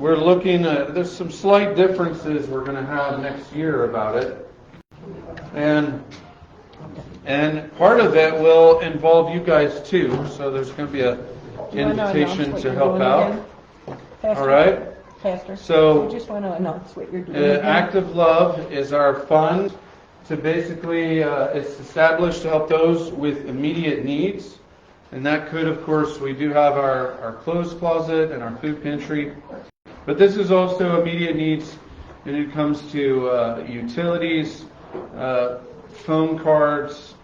we're looking at, there's some slight differences we're going to have next year about it. And part of it will involve you guys too. So there's going to be an invitation to help out. All right? Pastor, so I just want to announce what you're doing. Active Love is our fund to basically, it's established to help those with immediate needs. And that could, of course, we do have our clothes closet and our food pantry. But this is also immediate needs when it comes to utilities, phone cards,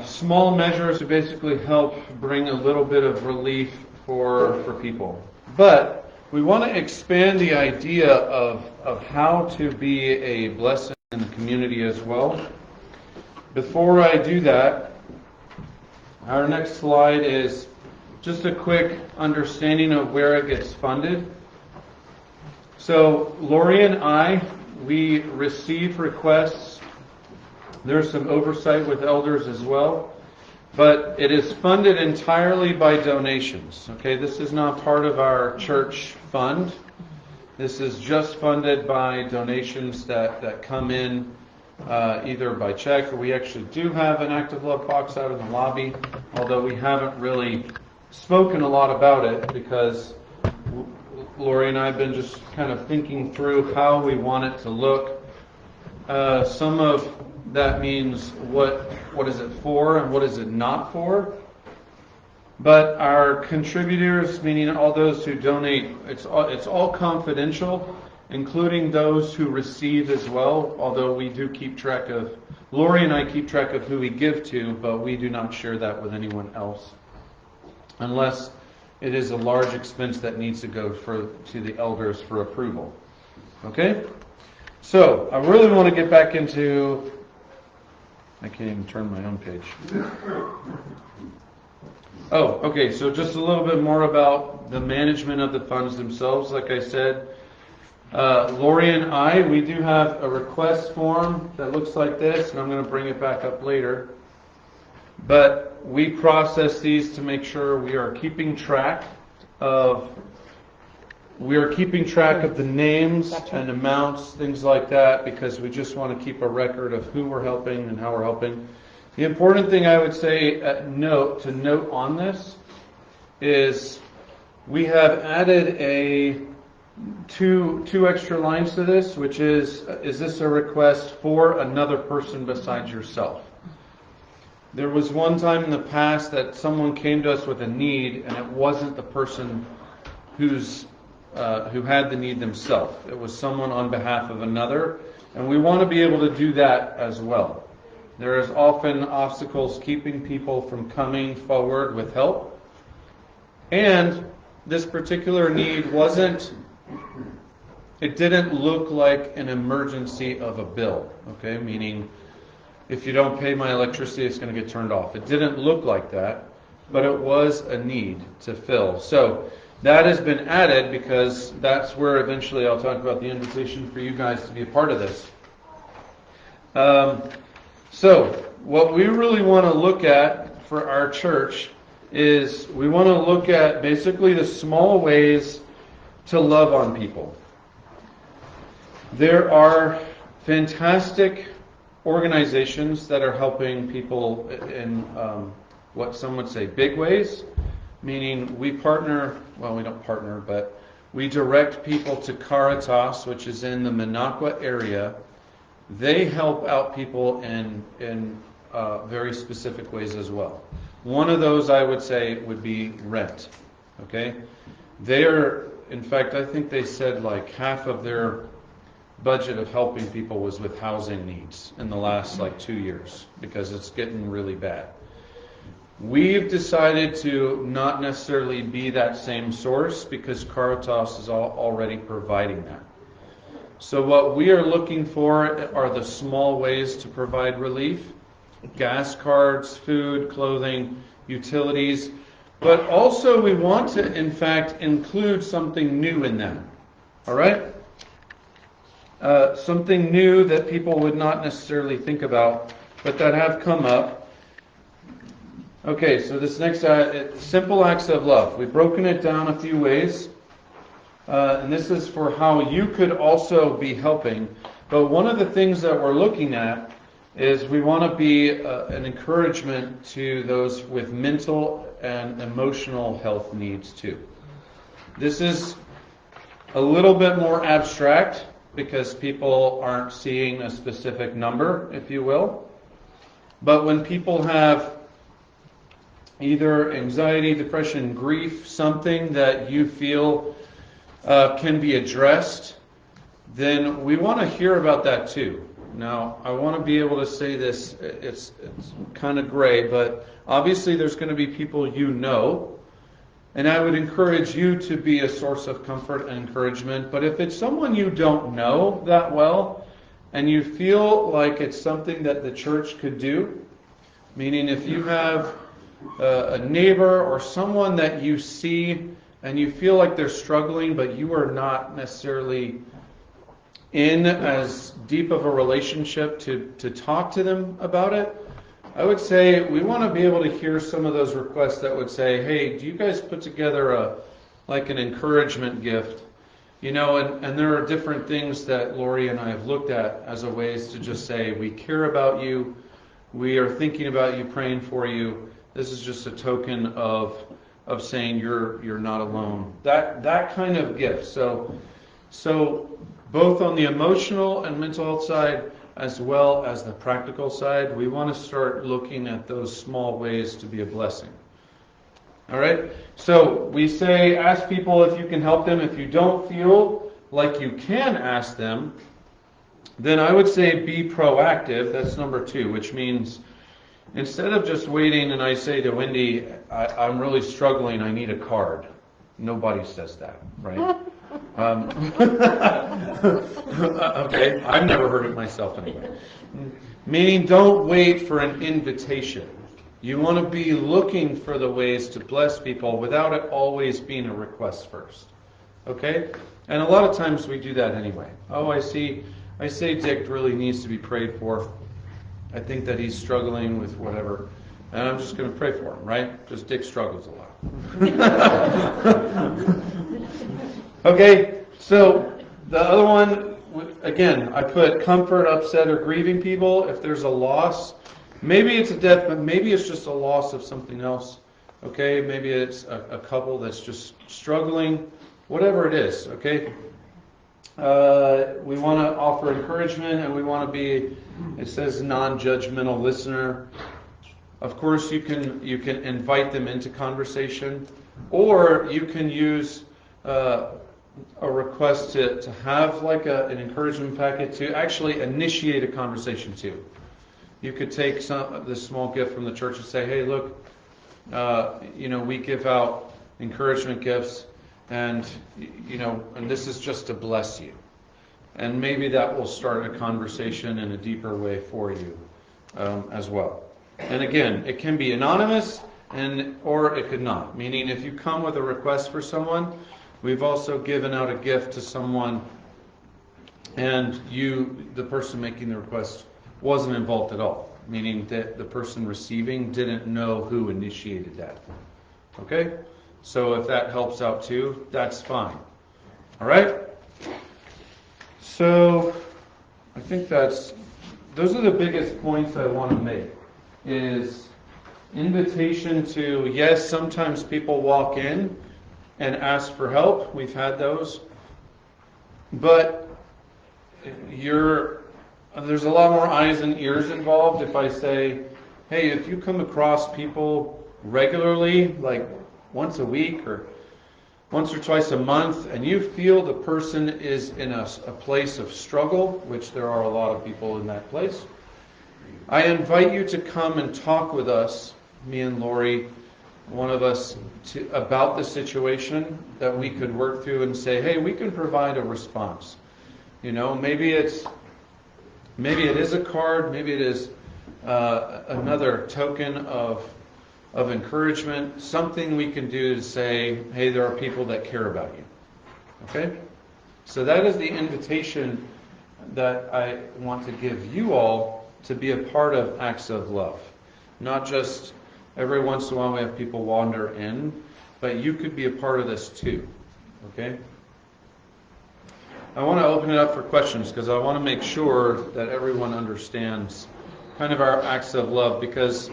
small measures to basically help bring a little bit of relief for people. But we want to expand the idea of how to be a blessing in the community as well. Before I do that, our next slide is just a quick understanding of where it gets funded. So Lori and I, we receive requests. There's some oversight with elders as well. But it is funded entirely by donations. Okay, this is not part of our church fund. This is just funded by donations that come in either by check, or we actually do have an Active Love box out in the lobby, although we haven't really spoken a lot about it because Lori and I have been just kind of thinking through how we want it to look. Some of that means what is it for and what is it not for. But our contributors, meaning all those who donate, it's all confidential, including those who receive as well, although we do keep track of, Lori and I keep track of who we give to, but we do not share that with anyone else, unless it is a large expense that needs to go to the elders for approval. Okay? So, I really want to get back into, I can't even turn my own page. Oh, okay, so just a little bit more about the management of the funds themselves. Like I said, Lori and I, we do have a request form that looks like this, and I'm going to bring it back up later. But we process these to make sure we are keeping track of the names and amounts, things like that, because we just want to keep a record of who we're helping and how we're helping. The important thing I would say to note on this is we have added two extra lines to this, which is this a request for another person besides yourself? There was one time in the past that someone came to us with a need, and it wasn't the person who had the need themselves. It was someone on behalf of another, and we want to be able to do that as well. There is often obstacles keeping people from coming forward with help, and this particular need it didn't look like an emergency of a bill, okay? Meaning, if you don't pay my electricity, it's going to get turned off. It didn't look like that, but it was a need to fill. So that has been added because that's where eventually I'll talk about the invitation for you guys to be a part of this. So what we really want to look at for our church is we want to look at basically the small ways to love on people. There are fantastic organizations that are helping people in what some would say big ways, meaning we partner, well, we don't partner, but we direct people to Caritas, which is in the Minocqua area. They help out people in very specific ways as well. One of those I would say would be rent. Okay? They are, in fact, I think they said like half of their budget of helping people was with housing needs in the last 2 years because it's getting really bad. We've decided to not necessarily be that same source because Caritas is already providing that. So what we are looking for are the small ways to provide relief. Gas cards, food, clothing, utilities. But also we want to, in fact, include something new in them. All right? Something new that people would not necessarily think about, but that have come up. Okay, so this next, simple acts of love. We've broken it down a few ways. and this is for how you could also be helping. But one of the things that we're looking at is we want to be an encouragement to those with mental and emotional health needs too. This is a little bit more abstract because people aren't seeing a specific number, if you will. But when people have either anxiety, depression, grief, something that you feel can be addressed, then we want to hear about that too. Now, I want to be able to say this, it's kind of gray, but obviously there's going to be people you know, and I would encourage you to be a source of comfort and encouragement. But if it's someone you don't know that well, and you feel like it's something that the church could do, meaning if you have a neighbor or someone that you see and you feel like they're struggling, but you are not necessarily in as deep of a relationship to talk to them about it, I would say we want to be able to hear some of those requests that would say, hey, do you guys put together an encouragement gift? You know, and there are different things that Lori and I have looked at as a ways to just say, we care about you, we are thinking about you, praying for you. This is just a token of saying you're not alone. That kind of gift. So both on the emotional and mental health side, as well as the practical side, we want to start looking at those small ways to be a blessing. All right? So we say, ask people if you can help them. If you don't feel like you can ask them, then I would say be proactive. That's number 2, which means instead of just waiting and I say to Wendy, I'm really struggling, I need a card. Nobody says that, right? Okay, I've never heard it myself anyway. Meaning, don't wait for an invitation. You want to be looking for the ways to bless people without it always being a request first. Okay? And a lot of times we do that anyway. Oh, I say Dick really needs to be prayed for. I think that he's struggling with whatever. And I'm just going to pray for him, right? Because Dick struggles a lot. Okay, so the other one, again, I put comfort, upset, or grieving people. If there's a loss, maybe it's a death, but maybe it's just a loss of something else. Okay, maybe it's a couple that's just struggling, whatever it is. Okay, we want to offer encouragement, and we want to be, it says, non-judgmental listener. Of course, you can invite them into conversation, or you can use a request to have like an encouragement packet to actually initiate a conversation too. You could take this small gift from the church and say, hey, look, we give out encouragement gifts, and and this is just to bless you. And maybe that will start a conversation in a deeper way for you as well. And again, it can be anonymous or it could not. Meaning if you come with a request for someone, we've also given out a gift to someone and the person making the request wasn't involved at all. Meaning that the person receiving didn't know who initiated that. Okay? So if that helps out too, that's fine. All right? So I think those are the biggest points I want to make. Is invitation to, yes, sometimes people walk in and ask for help. We've had those. But there's a lot more eyes and ears involved if I say, hey, if you come across people regularly, like once a week or once or twice a month, and you feel the person is in a place of struggle, which there are a lot of people in that place, I invite you to come and talk with us, me and Lori, one of us, about the situation that we could work through and say, hey, we can provide a response. Maybe it is a card, maybe it is another token of encouragement, something we can do to say, hey, there are people that care about you. Okay? So that is the invitation that I want to give you all to be a part of acts of love. Not just every once in a while we have people wander in, but you could be a part of this too. Okay? I want to open it up for questions because I want to make sure that everyone understands kind of our acts of love, because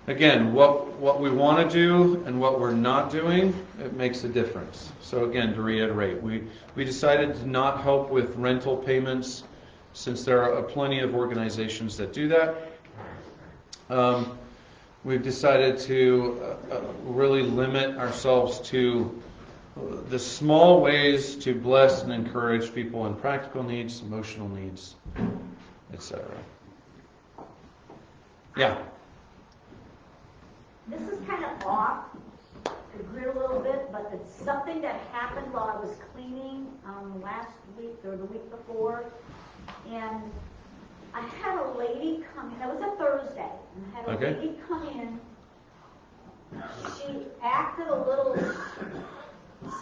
again, what we want to do and what we're not doing, it makes a difference. So again, to reiterate, we decided to not help with rental payments since there are plenty of organizations that do that. We've decided to really limit ourselves to the small ways to bless and encourage people in practical needs, emotional needs, etc. Yeah. This is kind of off the grid a little bit, but it's something that happened while I was cleaning last week or the week before. And I had a lady come in, it was a Thursday, and I had a lady come in. She acted a little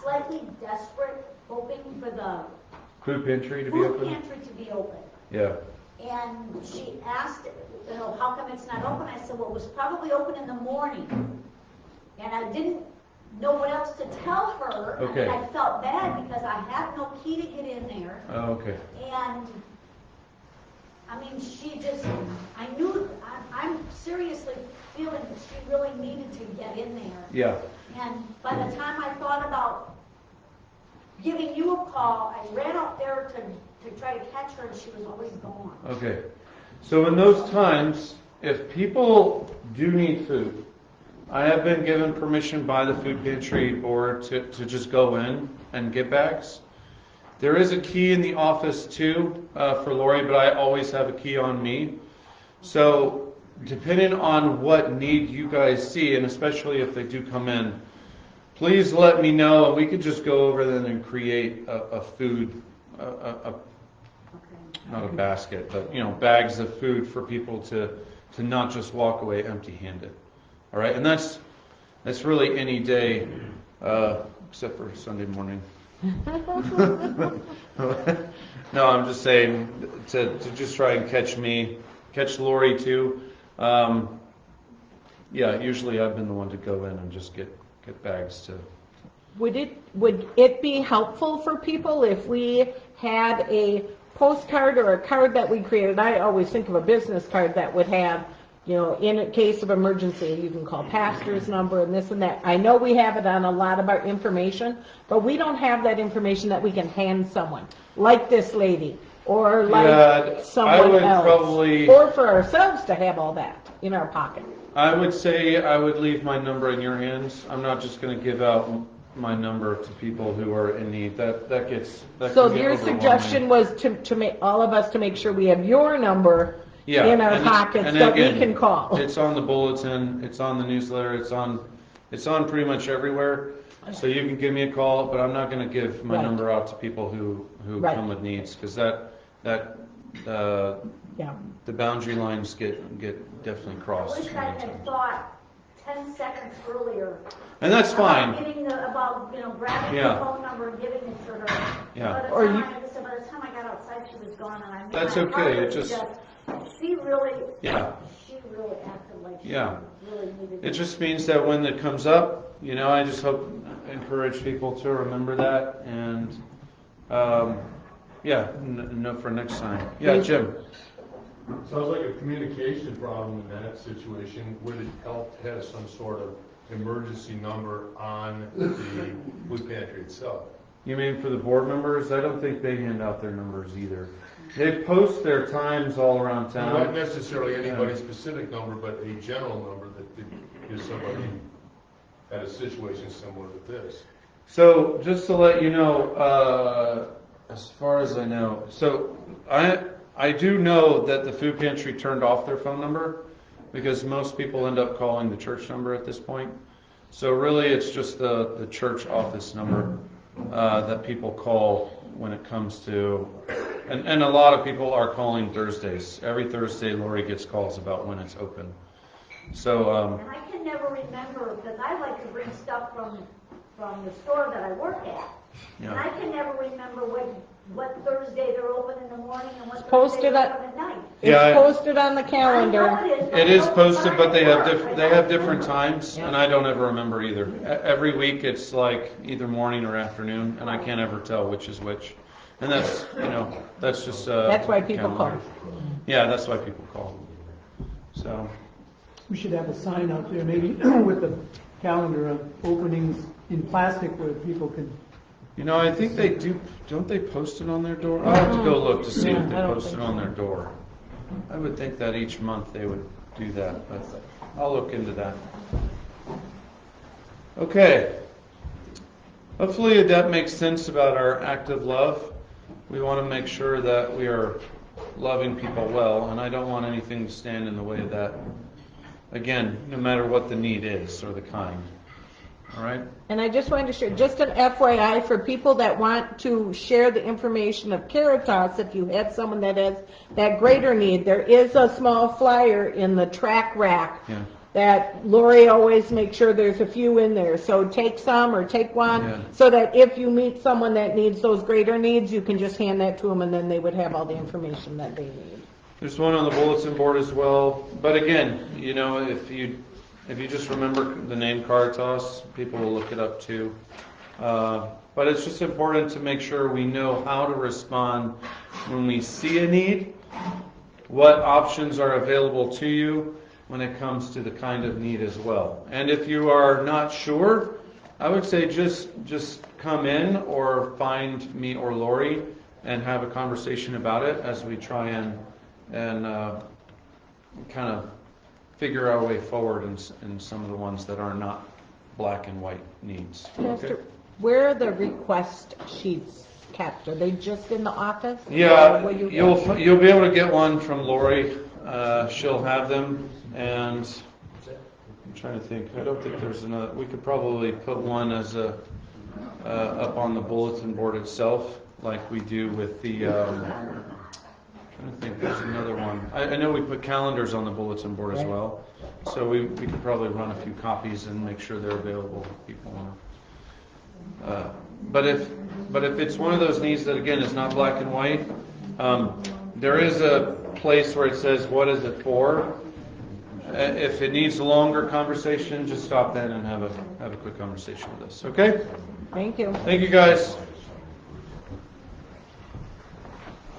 slightly desperate, hoping for the Food pantry to be open? food pantry to be open. Yeah. And she asked, how come it's not open? I said, well, it was probably open in the morning. And I didn't know what else to tell her. Okay. I felt bad because I had no key to get in there. Oh, okay. And, I mean, she just, I knew, I'm seriously feeling that she really needed to get in there. Yeah. And by the time I thought about giving you a call, I ran up there to try to catch her, and she was always gone. Okay. So in those times, if people do need food, I have been given permission by the food pantry board to just go in and get bags. There is a key in the office too for Lori, but I always have a key on me. So depending on what need you guys see, and especially if they do come in, please let me know, and we could just go over then and create a food, not a basket, but bags of food for people to not just walk away empty-handed. All right, and that's really any day except for Sunday morning. No, I'm just saying to just try and catch Lori too. Yeah, usually I've been the one to go in and just get bags to. Would it be helpful for people if we had a postcard or a card that we created? I always think of a business card that would have, in a case of emergency, you can call pastor's number and this and that. I know we have it on a lot of our information, but we don't have that information that we can hand someone, like this lady, or like someone else, or for ourselves to have all that in our pocket. I would say I would leave my number in your hands. I'm not just going to give out my number to people who are in need. That So your suggestion was to make all of us to make sure we have your number in our pockets that we can call. It's on the bulletin. It's on the newsletter. It's on pretty much everywhere. So you can give me a call, but I'm not going to give my number out to people who come with needs, because the boundary lines get definitely crossed. I wish I had thought 10 seconds earlier. And that's fine. About grabbing the phone number and giving it to her. Yeah. By the time I got outside, she was gone, and I made That's my okay. she really Yeah. She really acted like she really needed It just means that when it comes up, I just encourage people to remember that, and know for next time. Yeah, Jim. Sounds like a communication problem in that situation. Would it help to have some sort of emergency number on the food pantry itself? You mean for the board members? I don't think they hand out their numbers either. They post their times all around town. Not necessarily anybody's specific number, but a general number that gives somebody at a situation similar to this. So just to let you know, as far as I know, so I do know that the food pantry turned off their phone number, because most people end up calling the church number at this point. So really it's just the church office number that people call when it comes to, and a lot of people are calling Thursdays. Every Thursday Lori gets calls about when it's open. So and I can never remember, because I like to bring stuff from the store that I work at. Yeah. And I can never remember what Thursday they're open in the morning and what Posted Thursday they're open at night. It's posted on the calendar. I know it is. it is posted, but they have different times, and I don't ever remember either. Every week it's like either morning or afternoon, and I can't ever tell which is which. And that's, that's just, That's why people calendar. call. Yeah, that's why people call. So, We should have a sign out there, maybe with a calendar of openings in plastic where people can, I think they do, don't they post it on their door? I'll have to go look to see if they I don't post it think on their door. I would think that each month they would do that, but I'll look into that. Okay. Hopefully that makes sense about our active love. We want to make sure that we are loving people well, and I don't want anything to stand in the way of that. Again, no matter what the need is or the kind. All right? And I just wanted to share, just an FYI for people that want to share the information of Caritas, if you have someone that has that greater need, there is a small flyer in the track rack Yeah. that Lori always makes sure there's a few in there. So take some or take one, Yeah. so that if you meet someone that needs those greater needs, you can just hand that to them and then they would have all the information that they need. There's one on the bulletin board as well. But again, if you just remember the name Caritas, people will look it up too. But it's just important to make sure we know how to respond when we see a need, what options are available to you when it comes to the kind of need as well. And if you are not sure, I would say just come in or find me or Lori and have a conversation about it as we try and kind of figure our way forward in some of the ones that are not black and white needs. Pastor, where are the request sheets kept? Are they just in the office? Yeah, Or will you- you'll be able to get one from Lori. She'll have them, and I'm trying to think. I don't think there's another. We could probably put one as up on the bulletin board itself, like we do with the. I'm trying to think. There's another one. I know we put calendars on the bulletin board as well, so we could probably run a few copies and make sure they're available if people want to. But if it's one of those needs that again is not black and white, there is a place where it says what is it for. If it needs a longer conversation, just stop in and have a quick conversation with us. Okay? Thank you. Thank you guys.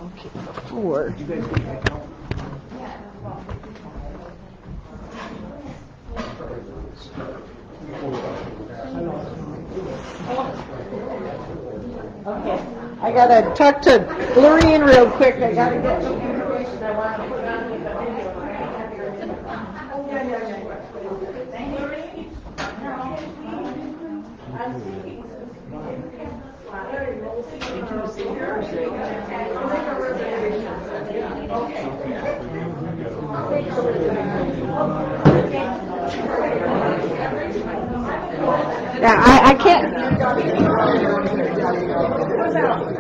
Okay, before. Okay, I gotta talk to Lorraine real quick. I gotta get some information I want to put on with the video. Yeah, I can't.